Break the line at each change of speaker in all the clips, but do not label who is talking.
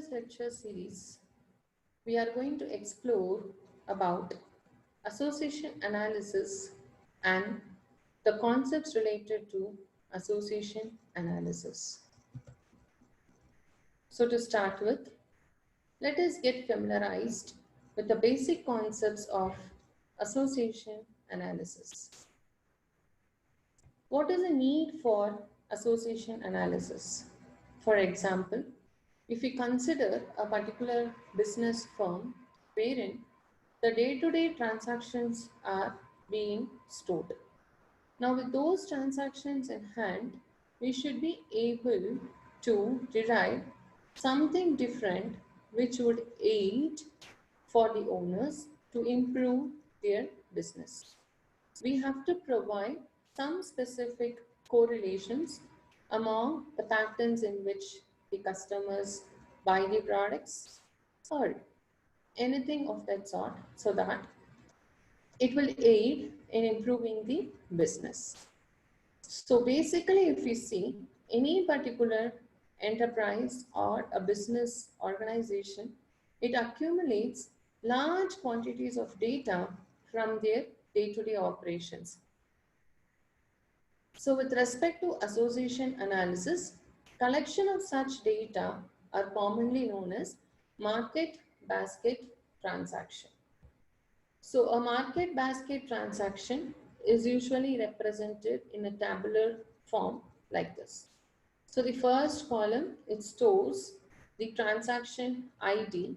this lecture series, we are going to explore about association analysis and the concepts related to association analysis. So to start with, let us get familiarized with the basic concepts of association analysis. What is the need for association analysis? For example, if we consider a particular business firm wherein the day-to-day transactions are being stored. Now, with those transactions in hand, we should be able to derive something different which would aid for the owners to improve their business. We have to provide some specific correlations among the patterns in which the customers buy the products or anything of that sort, so that it will aid in improving the business. So basically, if we see any particular enterprise or a business organization, it accumulates large quantities of data from their day-to-day operations. So with respect to association analysis, collection of such data are commonly known as market basket transaction. So a market basket transaction is usually represented in a tabular form like this. So the first column, it stores the transaction ID,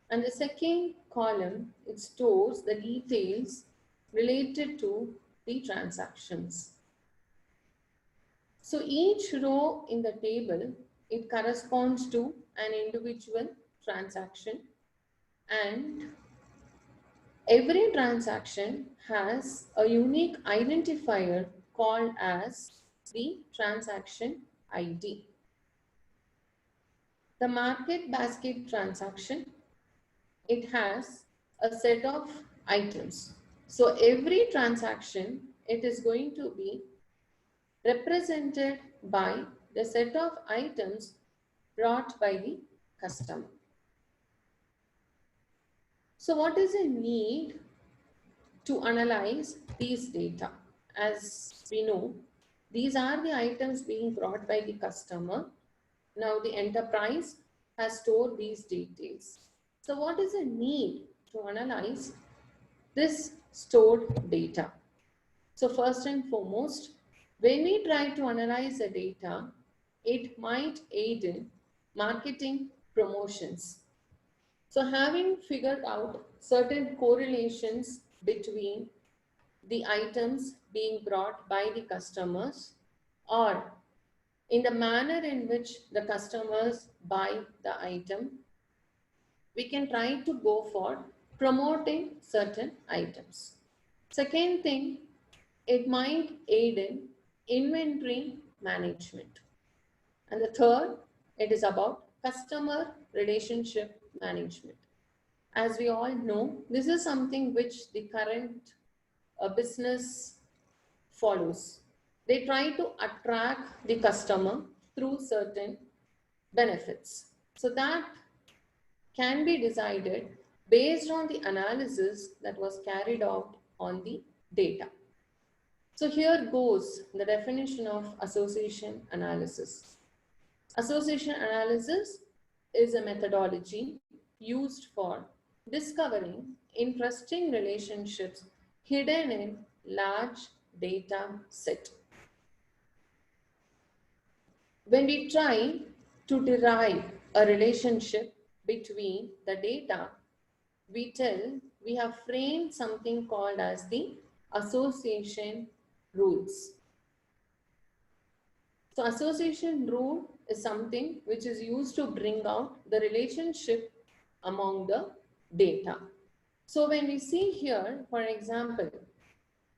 and the second column, it stores the details related to the transactions. So each row in the table, it corresponds to an individual transaction, and every transaction has a unique identifier called as the transaction ID. The market basket transaction, it has a set of items. So every transaction, it is going to be represented by the set of items brought by the customer. So what is the need to analyze these data? As we know, these are the items being brought by the customer. Now the enterprise has stored these details. So what is the need to analyze this stored data? So first and foremost, when we try to analyze the data, it might aid in marketing promotions. So having figured out certain correlations between the items being brought by the customers, or in the manner in which the customers buy the item, we can try to go for promoting certain items. Second thing, it might aid in inventory management. And the third, it is about customer relationship management. As we all know, this is something which the current business follows. They try to attract the customer through certain benefits. So that can be decided based on the analysis that was carried out on the data. So here goes the definition of association analysis. Association analysis is a methodology used for discovering interesting relationships hidden in large data set. When we try to derive a relationship between the data, we have framed something called as the association rules. So association rule is something which is used to bring out the relationship among the data. So when we see here, for example,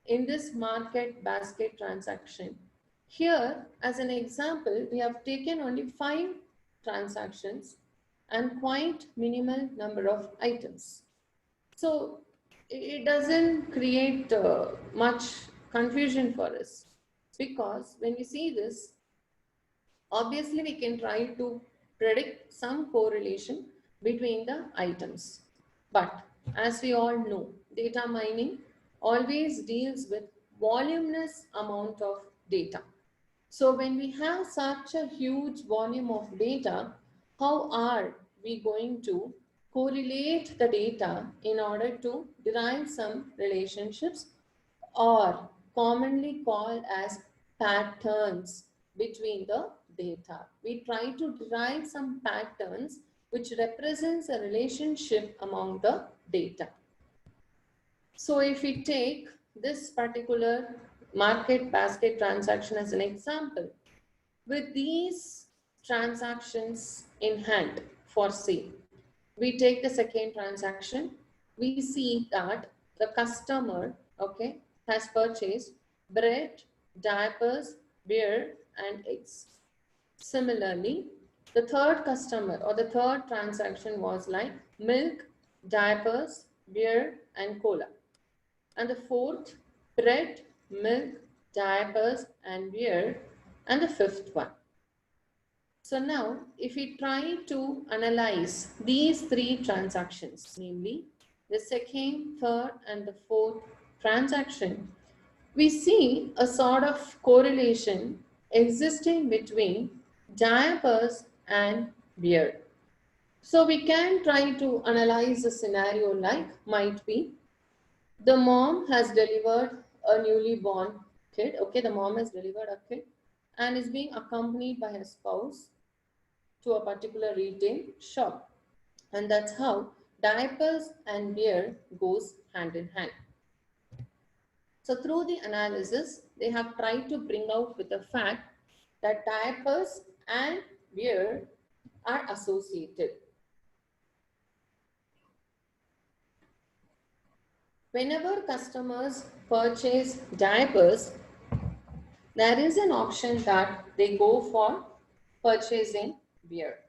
in this market basket transaction, here as an example, we have taken only 5 transactions and quite minimal number of items. So it doesn't create much confusion for us, because when we see this, obviously we can try to predict some correlation between the items. But as we all know, data mining always deals with voluminous amount of data. So when we have such a huge volume of data, how are we going to correlate the data in order to derive some relationships, or commonly called as patterns between the data? We try to derive some patterns which represents a relationship among the data. So if we take this particular market basket transaction as an example, with these transactions in hand for sale, we take the second transaction, we see that the customer, okay, has purchased bread, diapers, beer, and eggs. Similarly, the third customer or the third transaction was like milk, diapers, beer, and cola. And the fourth, bread, milk, diapers, and beer. And the fifth one. So now, if we try to analyze these three transactions, namely the second, third, and the fourth transaction, we see a sort of correlation existing between diapers and beer. So we can try to analyze a scenario like might be the mom has delivered a newly born kid. Okay, the mom has delivered a kid and is being accompanied by her spouse to a particular retail shop. And that's how diapers and beer goes hand in hand. So through the analysis, they have tried to bring out with the fact that diapers and beer are associated. Whenever customers purchase diapers, there is an option that they go for purchasing beer.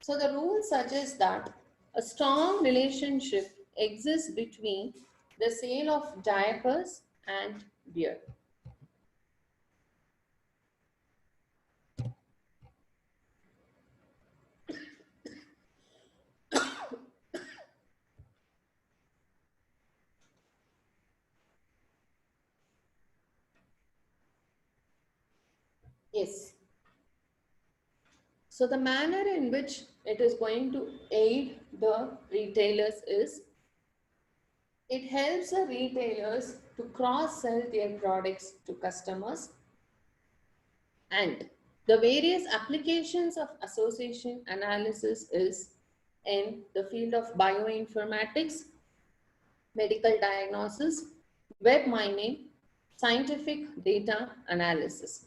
So the rule suggests that a strong relationship exists between the sale of diapers and beer. Yes. So the manner in which it is going to aid the retailers is it helps the retailers to cross-sell their products to customers, and the various applications of association analysis is in the field of bioinformatics, medical diagnosis, web mining, scientific data analysis.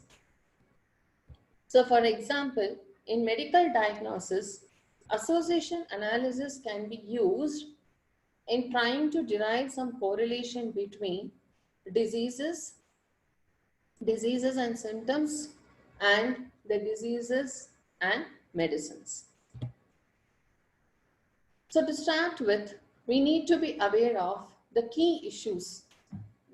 So for example, in medical diagnosis, association analysis can be used in trying to derive some correlation between diseases, and symptoms, and the diseases and medicines. So to start with, we need to be aware of the key issues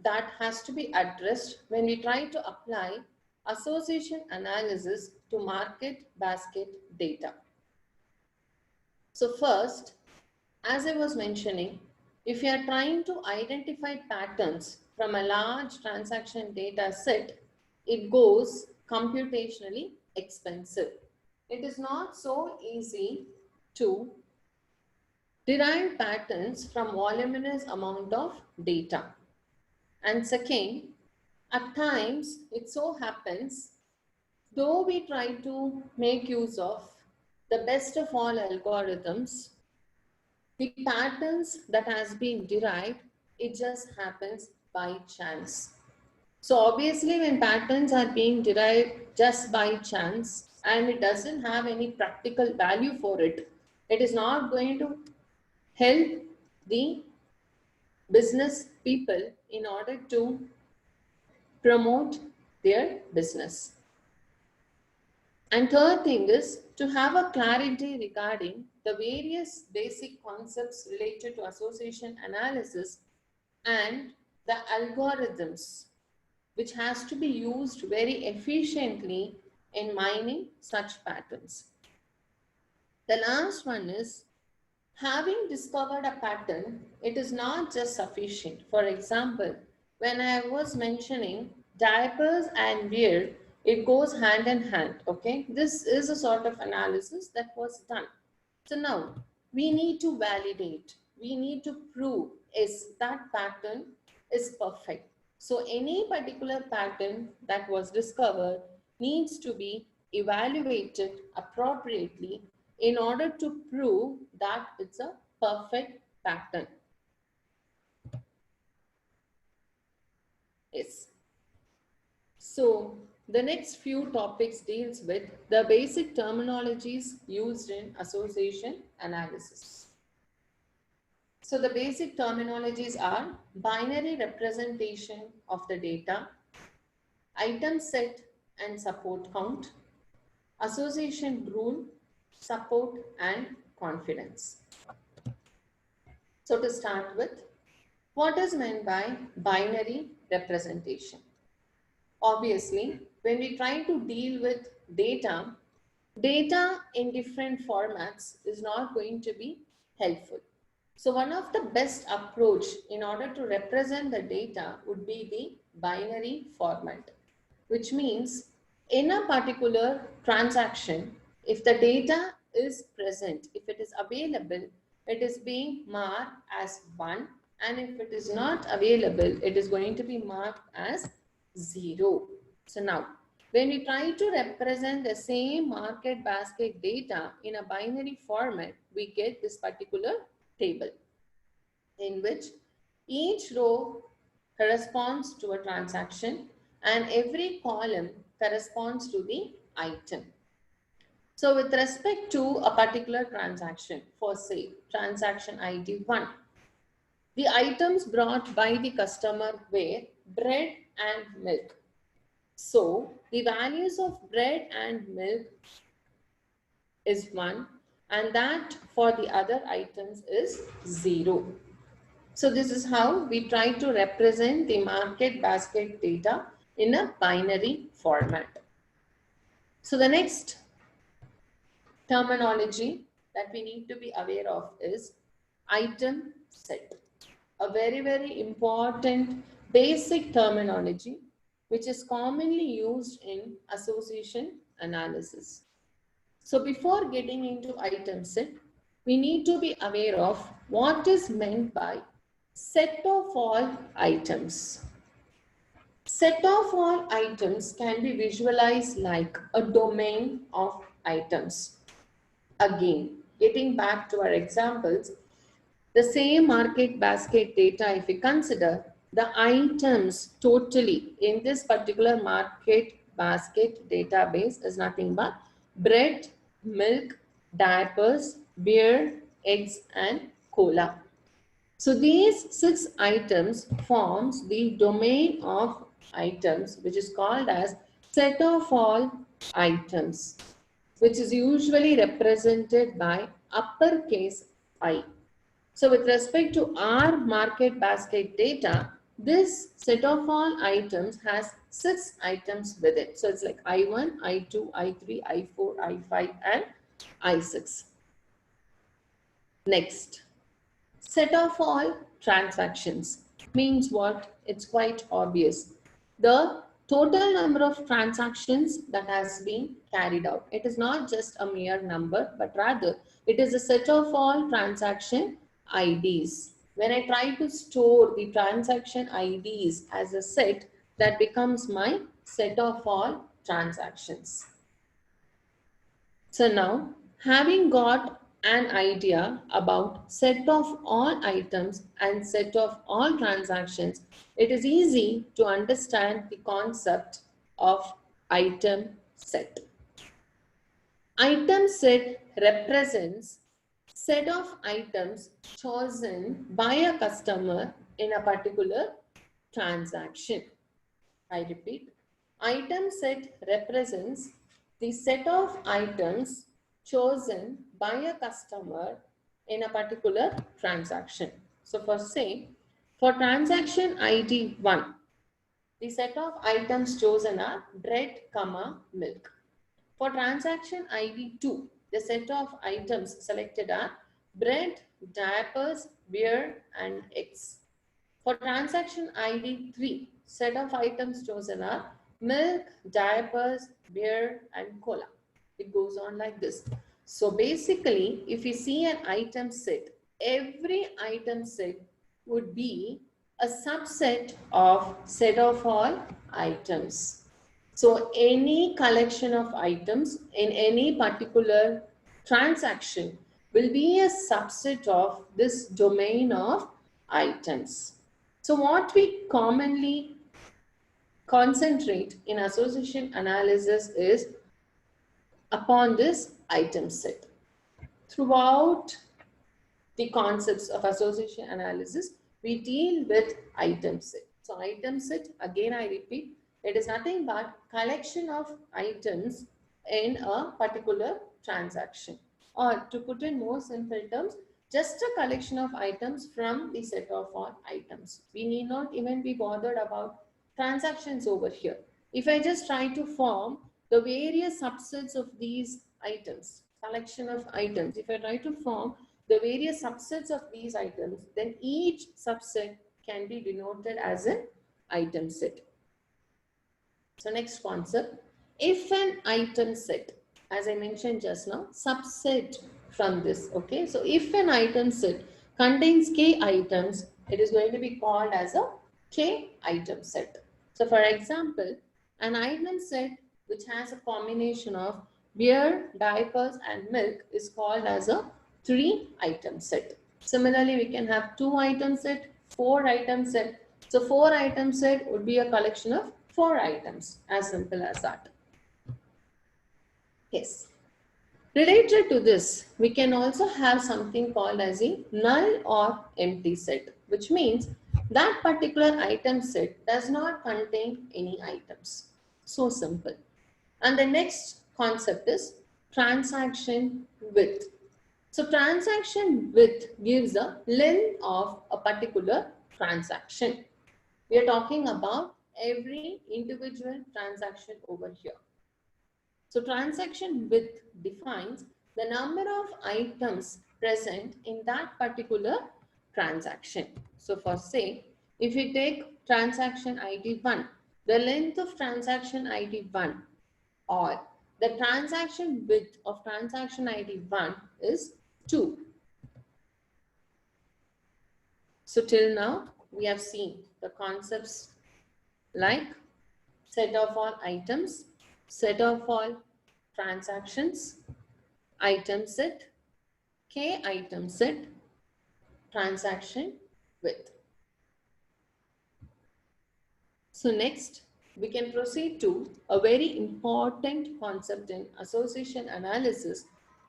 that has to be addressed when we try to apply association analysis to market basket data. So first, as I was mentioning, if you are trying to identify patterns from a large transaction data set, it goes computationally expensive. It is not so easy to derive patterns from voluminous amount of data. And second, at times it so happens, though we try to make use of the best of all algorithms, the patterns that has been derived, it just happens by chance. So obviously when patterns are being derived just by chance and it doesn't have any practical value for it, it is not going to help the business people in order to promote their business. And third thing is to have a clarity regarding the various basic concepts related to association analysis and the algorithms which has to be used very efficiently in mining such patterns. The last one is having discovered a pattern, it is not just sufficient. For example, when I was mentioning diapers and beard, it goes hand in hand. Okay, this is a sort of analysis that was done. So now we need to validate, we need to prove is that pattern is perfect. So any particular pattern that was discovered needs to be evaluated appropriately in order to prove that it's a perfect pattern. Yes. So the next few topics deals with the basic terminologies used in association analysis. So the basic terminologies are binary representation of the data, item set and support count, association rule, support and confidence. So to start with, what is meant by binary representation? Obviously, when we try to deal with data, data in different formats is not going to be helpful. So one of the best approach in order to represent the data would be the binary format, which means in a particular transaction, if the data is present, if it is available, it is being marked as 1, and if it is not available, it is going to be marked as 0. So now, when we try to represent the same market basket data in a binary format, we get this particular table in which each row corresponds to a transaction and every column corresponds to the item. So with respect to a particular transaction, for say transaction ID 1, the items brought by the customer were bread and milk. So the values of bread and milk is 1 and that for the other items is 0. So this is how we try to represent the market basket data in a binary format. So the next terminology that we need to be aware of is item set. A very, very important basic terminology which is commonly used in association analysis. So before getting into item set, we need to be aware of what is meant by set of all items. Set of all items can be visualized like a domain of items. Again, getting back to our examples, the same market basket data, if we consider the items totally in this particular market basket database is nothing but bread, milk, diapers, beer, eggs, and cola. So these 6 items forms the domain of items, which is called as set of all items, which is usually represented by uppercase I. So with respect to our market basket data, this set of all items has 6 items with it. So it's like I1, I2, I3, I4, I5 and I6. Next, set of all transactions means what? It's quite obvious. The total number of transactions that has been carried out. It is not just a mere number, but rather it is a set of all transaction IDs. When I try to store the transaction IDs as a set, that becomes my set of all transactions. So now, having got an idea about set of all items and set of all transactions, it is easy to understand the concept of item set. Item set represents set of items chosen by a customer in a particular transaction. I repeat, item set represents the set of items chosen by a customer in a particular transaction. So for say, for transaction ID 1, the set of items chosen are bread, milk. For transaction ID 2, the set of items selected are bread, diapers, beer, and eggs. For transaction ID 3, set of items chosen are milk, diapers, beer, and cola. It goes on like this. So basically, if you see an item set, every item set would be a subset of set of all items. So any collection of items in any particular transaction will be a subset of this domain of items. So what we commonly concentrate in association analysis is upon this item set. Throughout the concepts of association analysis, we deal with item set. So item set, again I repeat, it is nothing but collection of items in a particular transaction. Or to put in more simple terms, just a collection of items from the set of all items. We need not even be bothered about transactions over here. If I just try to form the various subsets of these items, collection of items, if I try to form the various subsets of these items, then each subset can be denoted as an item set. So next concept, if an item set, as I mentioned just now, subset from this, okay? So if an item set contains k items, it is going to be called as a k item set. So for example, an item set which has a combination of beer, diapers, and milk is called as a 3-item set. Similarly, we can have 2-item set, 4-item set. So 4-item set would be a collection of 4 items, as simple as that. Yes. Related to this, we can also have something called as a null or empty set, which means that particular item set does not contain any items. So simple. And the next concept is transaction width. So transaction width gives the length of a particular transaction. We are talking about every individual transaction over here. So transaction width defines the number of items present in that particular transaction. So for say, if we take transaction ID 1, the length of transaction ID 1 or the transaction width of transaction ID 1 is 2. So till now, we have seen the concepts like set of all items, set of all transactions, item set, k item set, transaction width. So next, we can proceed to a very important concept in association analysis,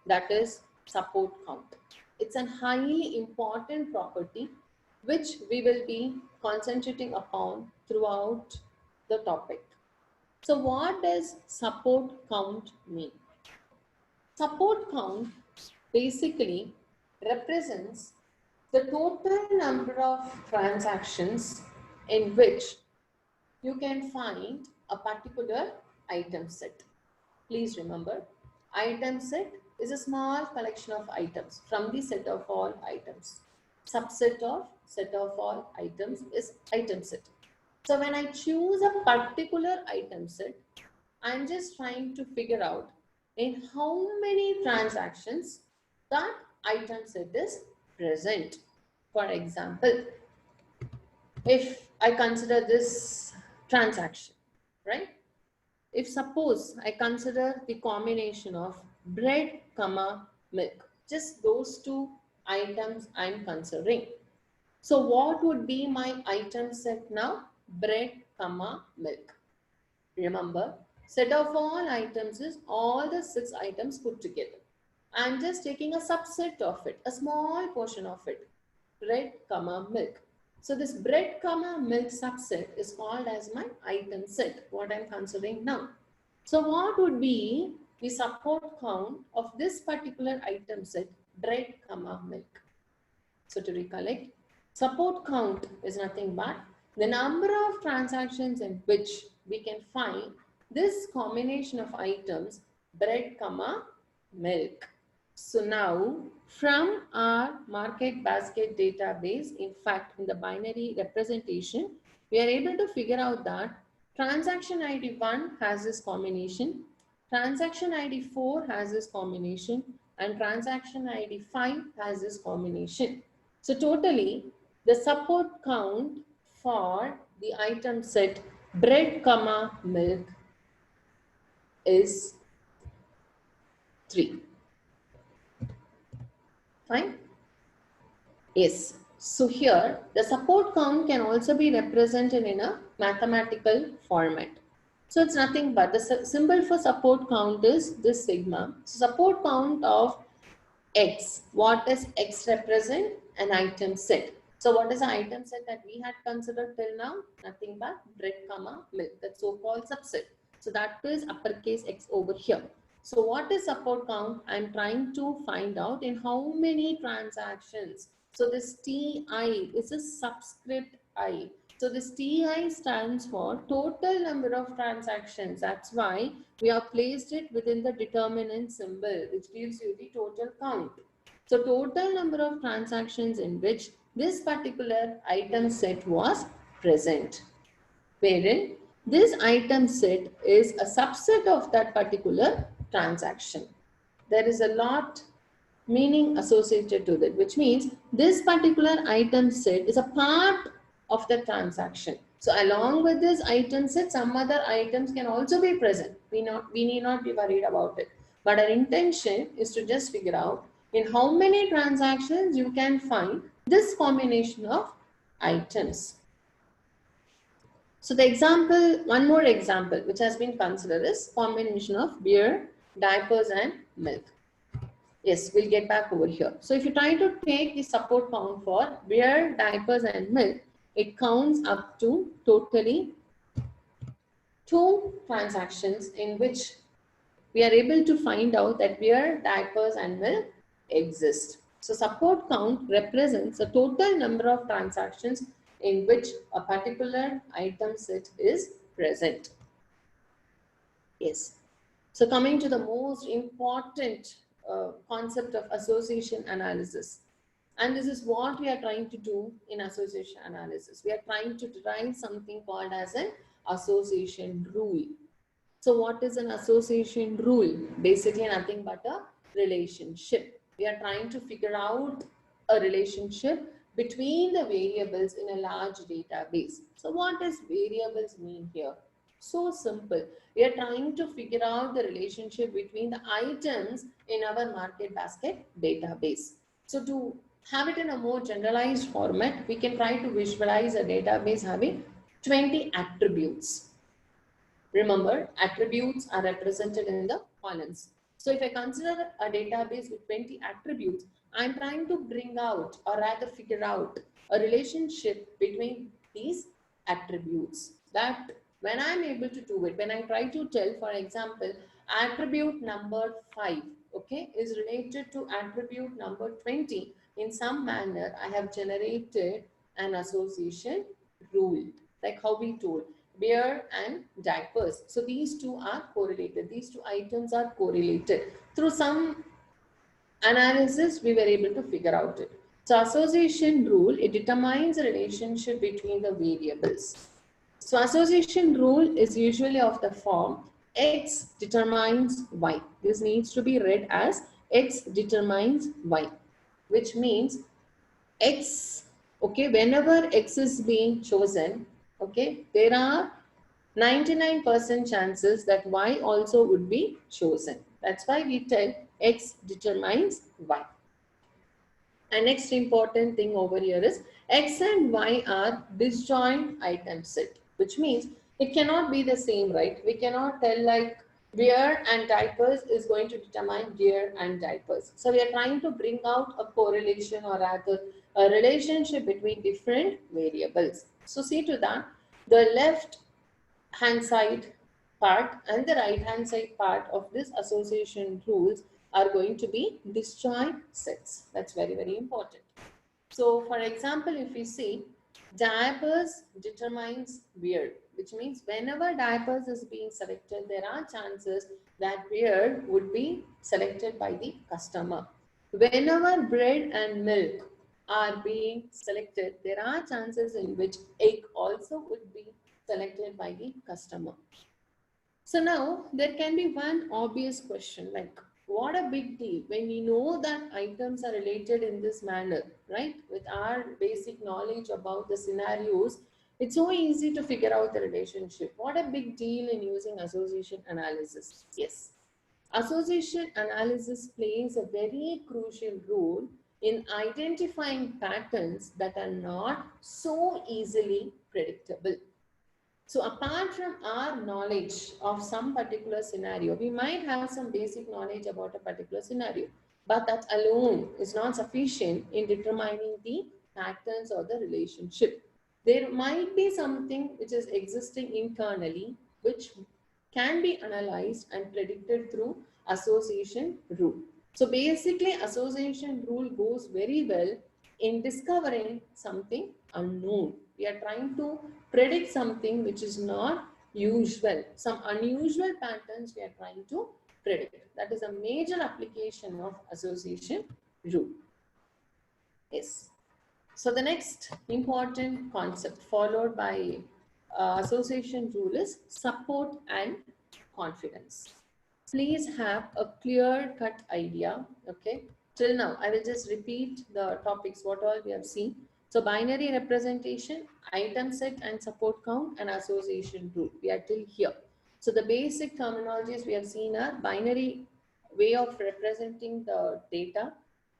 that is support count. It's a highly important property which we will be concentrating upon throughout the topic. So what does support count mean? Support count basically represents the total number of transactions in which you can find a particular item set. Please remember, item set is a small collection of items from the set of all items. Subset of set of all items is item set. So when I choose a particular item set, I'm just trying to figure out in how many transactions that item set is present. For example, if I consider this transaction, right? If suppose I consider the combination of bread, comma, milk, just those two items I'm considering. So what would be my item set now? Bread, comma, milk. Remember, set of all items is all the 6 items put together. I'm just taking a subset of it, a small portion of it, bread, comma, milk. So this bread, comma, milk subset is called as my item set, what I'm considering now. So what would be the support count of this particular item set, bread, comma, milk? So to recollect, support count is nothing but the number of transactions in which we can find this combination of items, bread, comma, milk. So now from our market basket database, in fact, in the binary representation, we are able to figure out that transaction ID 1 has this combination, transaction ID 4 has this combination, and transaction ID 5 has this combination. So totally, the support count for the item set bread, comma, milk is 3. Fine? Yes. So here, the support count can also be represented in a mathematical format. So it's nothing but the symbol for support count is this sigma. So support count of X. What does X represent? An item set. So what is the item set that we had considered till now? Nothing but bread, comma, milk, that so-called subset. So that is uppercase X over here. So what is support count? I'm trying to find out in how many transactions. So this TI is a subscript I. So this TI stands for total number of transactions. That's why we have placed it within the determinant symbol, which gives you the total count. So total number of transactions in which this particular item set was present, wherein this item set is a subset of that particular transaction. There is a lot meaning associated to that, which means this particular item set is a part of the transaction. So along with this item set, some other items can also be present. We need not be worried about it. But our intention is to just figure out in how many transactions you can find this combination of items. So the example, one more example which has been considered is combination of beer, diapers and milk. Yes, we'll get back over here. So if you try to take the support count for beer, diapers and milk, it counts up to totally 2 transactions in which we are able to find out that beer, diapers and milk exist. So support count represents the total number of transactions in which a particular item set is present. Yes. So coming to the most important concept of association analysis. And this is what we are trying to do in association analysis. We are trying to derive something called as an association rule. So what is an association rule? Basically nothing but a relationship. We are trying to figure out a relationship between the variables in a large database. So what does variables mean here? So simple. We are trying to figure out the relationship between the items in our market basket database. So to have it in a more generalized format, we can try to visualize a database having 20 attributes. Remember, attributes are represented in the columns. So if I consider a database with 20 attributes, I'm trying to bring out or rather figure out a relationship between these attributes. That when I'm able to do it, when I try to tell, for example, attribute number 5, okay, is related to attribute number 20, in some manner, I have generated an association rule, like how we told beer and diapers. So these two are correlated. These two items are correlated. Through some analysis, we were able to figure out it. So association rule, it determines the relationship between the variables. So association rule is usually of the form X determines Y. This needs to be read as X determines Y, which means X, okay, whenever X is being chosen, okay, there are 99% chances that Y also would be chosen. That's why we tell X determines Y. And next important thing over here is X and Y are disjoint item set, which means it cannot be the same, right? We cannot tell like beer and diapers is going to determine gear and diapers. So we are trying to bring out a correlation or rather a relationship between different variables. So see to that, the left hand side part and the right hand side part of this association rules are going to be disjoint sets. That's very, very important. So for example, if we see Diapers determines beard, which means whenever diapers is being selected, there are chances that beard would be selected by the customer. Whenever bread and milk are being selected, there are chances in which egg also would be selected by the customer. So now there can be one obvious question like, what a big deal when we know that items are related in this manner, right? With our basic knowledge about the scenarios, it's so easy to figure out the relationship. What a big deal in using association analysis. Yes. Association analysis plays a very crucial role in identifying patterns that are not so easily predictable. So apart from our knowledge of some particular scenario, we might have some basic knowledge about a particular scenario, but that alone is not sufficient in determining the patterns or the relationship. There might be something which is existing internally, which can be analyzed and predicted through association rule. So basically, association rule goes very well in discovering something unknown. We are trying to predict something which is not usual. Some unusual patterns we are trying to predict. That is a major application of association rule. Yes. So the next important concept followed by association rule is support and confidence. Please have a clear-cut idea, okay? Till now, I will just repeat the topics, what all we have seen. So binary representation, item set and support count, and association rule. We are till here. So the basic terminologies we have seen are binary way of representing the data,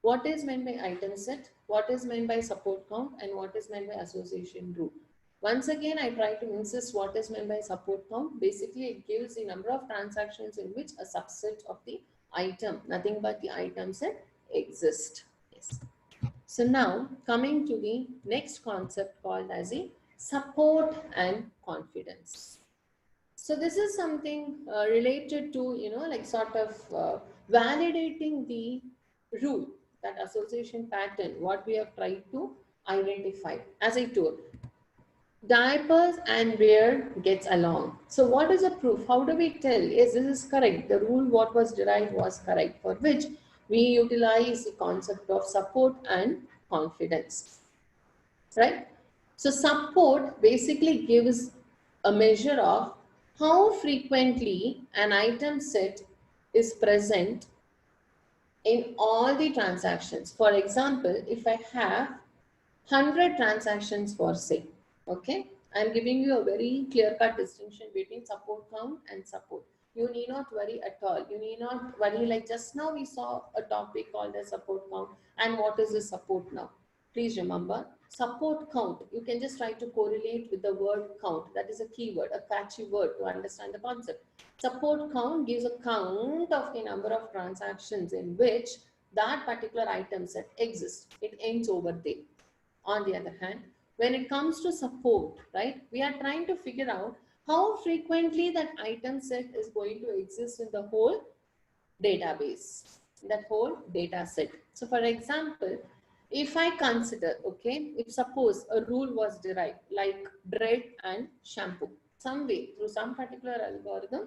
what is meant by item set, what is meant by support count, and what is meant by association rule. Once again, I try to insist what is meant by support count. Basically, it gives the number of transactions in which a subset of the item, nothing but the item set, exists. Yes. So now coming to the next concept called as a support and confidence. So this is something related to, like sort of validating the rule, that association pattern, what we have tried to identify. As I told, diapers and beard gets along. So what is the proof? How do we tell? Yes, this is correct. The rule what was derived was correct, for which we utilize the concept of support and confidence, right? So support basically gives a measure of how frequently an item set is present in all the transactions. For example, if I have 100 transactions for say, okay, I'm giving you a very clear-cut distinction between support count and support. You need not worry at all. You need not worry, like just now we saw a topic called as support count, and what is the support now? Please remember, support count, you can just try to correlate with the word count. That is a keyword, a catchy word to understand the concept. Support count gives a count of the number of transactions in which that particular item set exists. It ends over there. On the other hand, when it comes to support, right, we are trying to figure out how frequently that item set is going to exist in the whole database, that whole data set. So for example, if I consider, okay, if suppose a rule was derived like bread and shampoo, some way through some particular algorithm,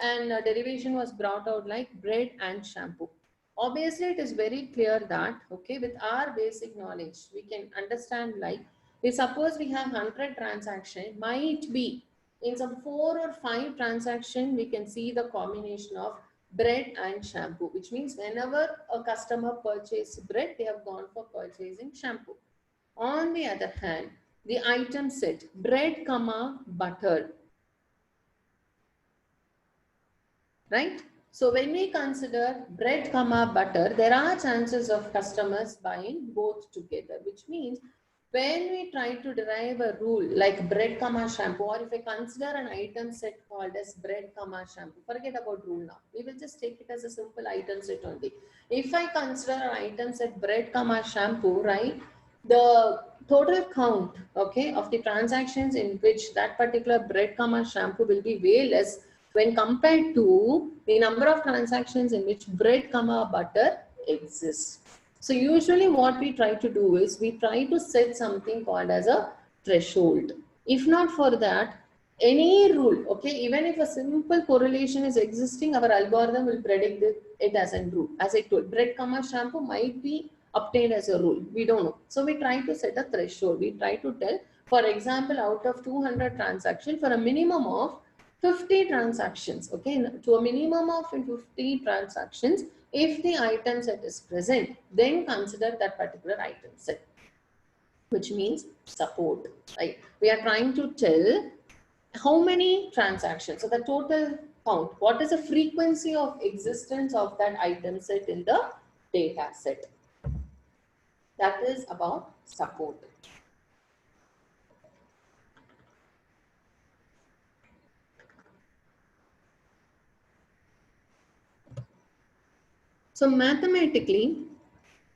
and a derivation was brought out like bread and shampoo. Obviously, it is very clear that, okay, with our basic knowledge, we can understand like, if suppose we have 100 transaction, might be in some 4 or 5 transaction, we can see the combination of bread and shampoo, which means whenever a customer purchases bread, they have gone for purchasing shampoo. On the other hand, the item set bread, butter, right? So when we consider bread, butter, there are chances of customers buying both together, which means when we try to derive a rule like bread, shampoo, or if I consider an item set called as bread, shampoo, forget about rule now. We will just take it as a simple item set only. If I consider an item set bread, shampoo, right, the total count, okay, of the transactions in which that particular bread, shampoo will be way less when compared to the number of transactions in which bread, butter exists. So usually what we try to do is we try to set something called as a threshold. If not for that, any rule, okay, even if a simple correlation is existing, our algorithm will predict it as a rule. As I told, bread comma shampoo might be obtained as a rule. We don't know. So we try to set a threshold. We try to tell, for example, out of 200 transactions, for a minimum of 50 transactions, okay, to a minimum of 50 transactions, if the item set is present, then consider that particular item set, which means support, right? We are trying to tell how many transactions, so the total count, what is the frequency of existence of that item set in the data set. That is about support. So mathematically,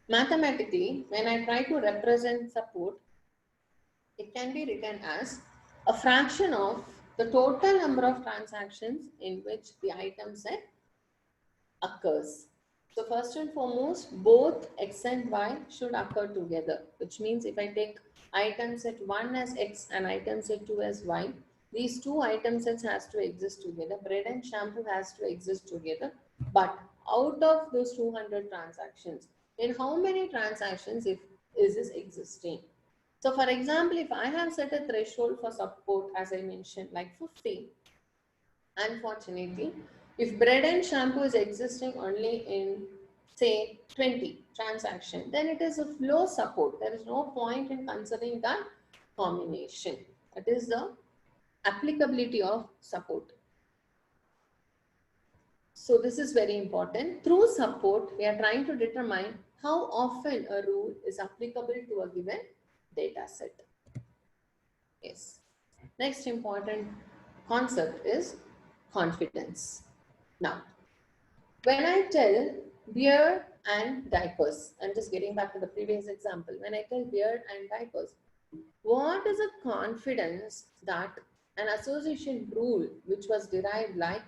when I try to represent support, it can be written as a fraction of the total number of transactions in which the item set occurs. So first and foremost, both x and y should occur together, which means if I take item set 1 as x and item set 2 as y, these two item sets has to exist together. Bread and shampoo has to exist together. But out of those 200 transactions, in how many transactions is this existing? So for example, if I have set a threshold for support, as I mentioned, like 50, unfortunately, if bread and shampoo is existing only in, say, 20 transactions, then it is of low support. There is no point in considering that combination. That is the applicability of support. So this is very important. Through support, we are trying to determine how often a rule is applicable to a given data set. Yes. Next important concept is confidence. Now, when I tell beer and diapers, I'm just getting back to the previous example. When I tell beer and diapers, what is a confidence that an association rule which was derived like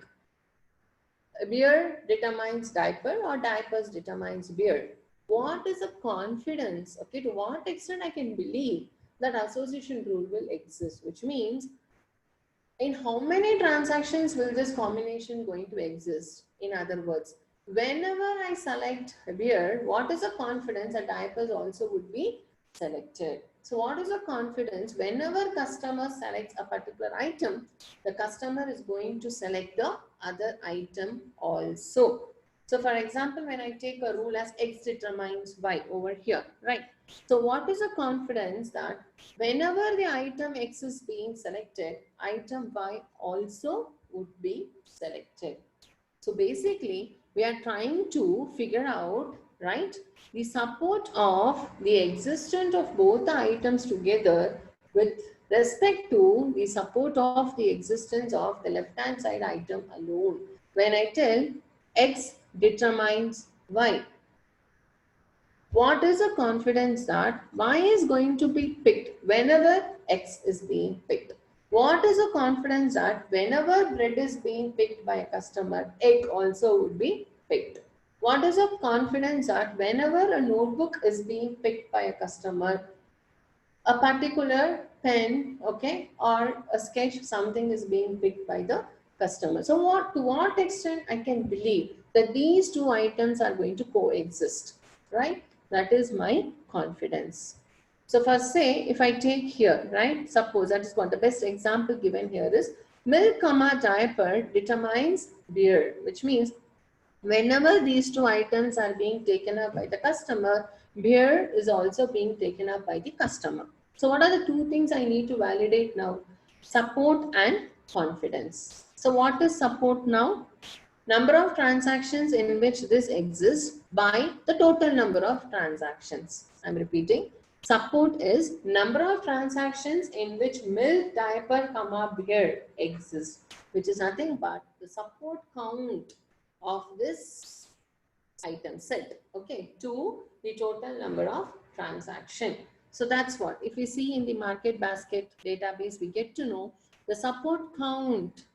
beer determines diaper or diapers determines beer? What is a confidence, okay, to what extent I can believe that association rule will exist, which means in how many transactions will this combination going to exist? In other words, whenever I select a beer, what is the confidence that diapers also would be selected? So what is the confidence whenever customer selects a particular item, the customer is going to select the other item also. So for example, when I take a rule as X determines Y over here, right? So what is the confidence that whenever the item X is being selected, item Y also would be selected? So basically, we are trying to figure out, right, the support of the existence of both the items together with respect to the support of the existence of the left-hand side item alone. When I tell X determines Y, what is the confidence that Y is going to be picked whenever X is being picked? What is the confidence that whenever bread is being picked by a customer, egg also would be picked? What is the confidence that whenever a notebook is being picked by a customer, a particular pen, okay, or a sketch, something is being picked by the customer? So to what extent I can believe that these two items are going to coexist, right? That is my confidence. So first say, if I take here, right, suppose that is what the best example given here is milk comma diaper determines beer, which means whenever these two items are being taken up by the customer, beer is also being taken up by the customer. So what are the two things I need to validate now? Support and confidence. So what is support now? Number of transactions in which this exists by the total number of transactions. I'm repeating. Support is number of transactions in which milk, diaper, comma, beer exists, which is nothing but the support count of this item set, okay, to the total number of transaction. So that's what, if we see in the market basket database, we get to know the support count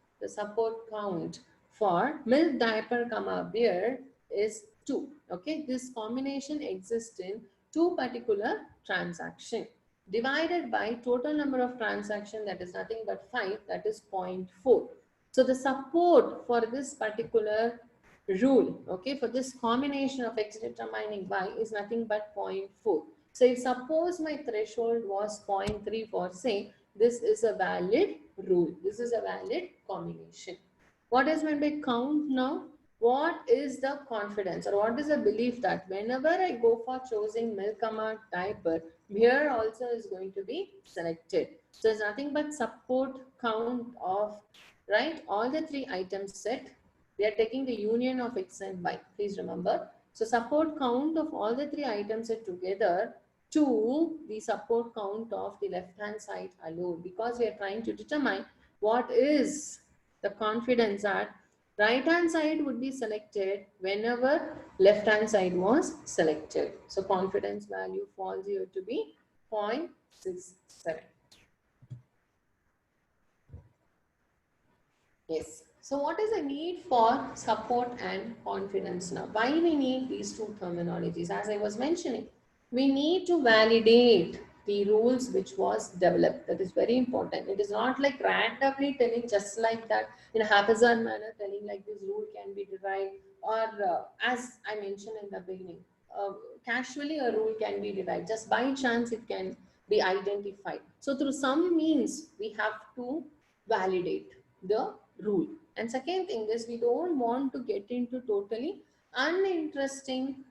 for milk, diaper, comma, beer is 2. Okay, this combination exists in 2 particular transaction. divided by total number of transactions, that is nothing but 5, that is 0.4. So the support for this particular rule, okay, for this combination of x determining y is nothing but 0.4. So if suppose my threshold was 0.3 for say, this is a valid rule. This is a valid combination. What is meant by count now? What is the confidence or what is the belief that whenever I go for choosing Milkama diaper, here also is going to be selected. So it's nothing but support count of, right, all the three items set. We are taking the union of x and y. Please remember. So support count of all the three items set together to the support count of the left hand side alone, because we are trying to determine what is the confidence that right hand side would be selected whenever left hand side was selected. So confidence value falls here to be 0.67. Yes. So what is the need for support and confidence now? Why we need these two terminologies? As I was mentioning, we need to validate the rules which was developed. That is very important. It is not like randomly telling just like that in a haphazard manner, telling like this rule can be derived, or as I mentioned in the beginning, casually a rule can be derived. Just by chance it can be identified. So through some means we have to validate the rule. And second thing is, we don't want to get into totally uninteresting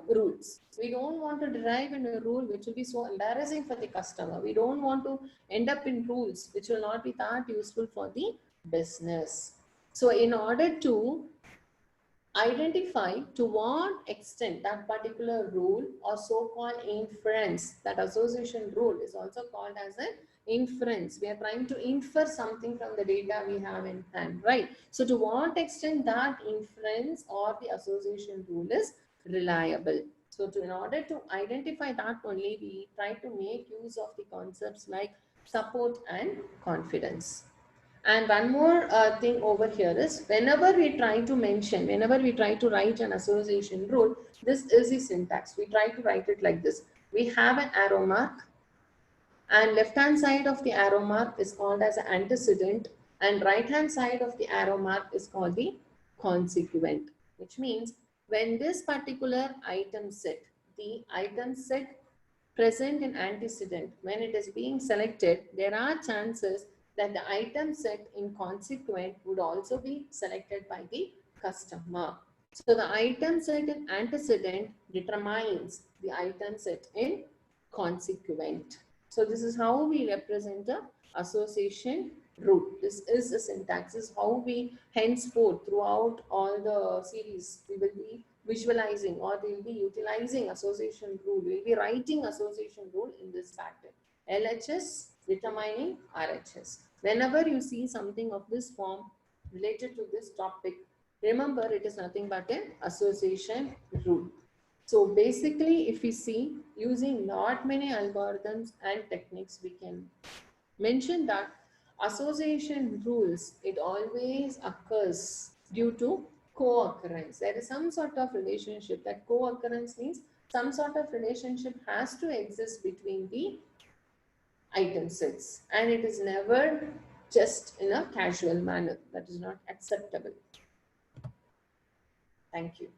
rules. We don't want to derive in a rule which will be so embarrassing for the customer. We don't want to end up in rules which will not be that useful for the business. So in order to identify to what extent that particular rule or so-called inference, that association rule is also called as an inference. We are trying to infer something from the data we have in hand, right? So to what extent that inference or the association rule is reliable. So in order to identify that only, we try to make use of the concepts like support and confidence. And one more thing over here is, whenever we try to write an association rule, this is the syntax. We try to write it like this. We have an arrow mark, and left hand side of the arrow mark is called as an antecedent, and right hand side of the arrow mark is called the consequent, which means when this particular item set, the item set present in antecedent, when it is being selected, there are chances that the item set in consequent would also be selected by the customer. So the item set in antecedent determines the item set in consequent. So this is how we represent the association rule. This is the syntax. This is how we henceforth throughout all the series we will be visualizing, or they will be utilizing association rule. We will be writing association rule in this pattern. LHS determining RHS. Whenever you see something of this form related to this topic, remember it is nothing but an association rule. So basically, if we see, using not many algorithms and techniques, we can mention that association rules, it always occurs due to co-occurrence. There is some sort of relationship. That co-occurrence means some sort of relationship has to exist between the item sets, and it is never just in a casual manner. That is not acceptable. Thank you.